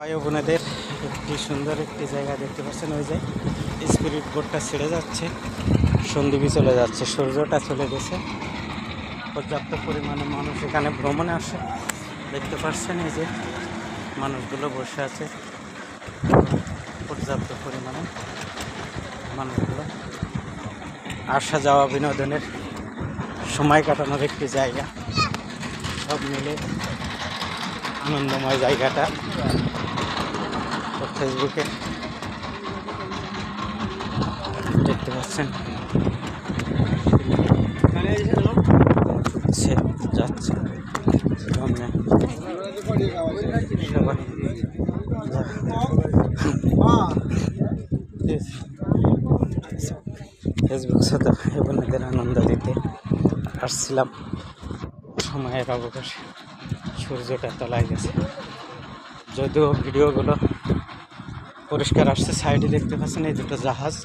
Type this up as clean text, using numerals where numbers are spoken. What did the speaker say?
ভাই বোনেদের একটি সুন্দর একটি জায়গা দেখতে পাচ্ছেন। ওই যে স্পিরিট বোটটা ছেড়ে যাচ্ছে, সন্দ্বীপে চলে যাচ্ছে, সূর্যটা চলে গেছে। পর্যাপ্ত পরিমাণে মানুষ এখানে ভ্রমণে আসে, দেখতে পাচ্ছেন। এই যে মানুষগুলো বসে আছে, পর্যাপ্ত পরিমাণে মানুষগুলো আসা যাওয়া বিনোদনের সময় কাটানোর একটি জায়গা। সব মিলে আনন্দময় জায়গাটা। ফেসবুকে দেখতে পাচ্ছেন, ঢুকছে যাচ্ছে সামনে সবাই। ফেসবুক সাথে বোনেদের আনন্দ দিতে আসছিলাম। সময়ের অবকাশে সূর্যটা তলায় গেছে, যদিও ভিডিওগুলো পরিষ্কার আসছে। সাইডে দেখতে পাচ্ছেন এই দুটো জাহাজ।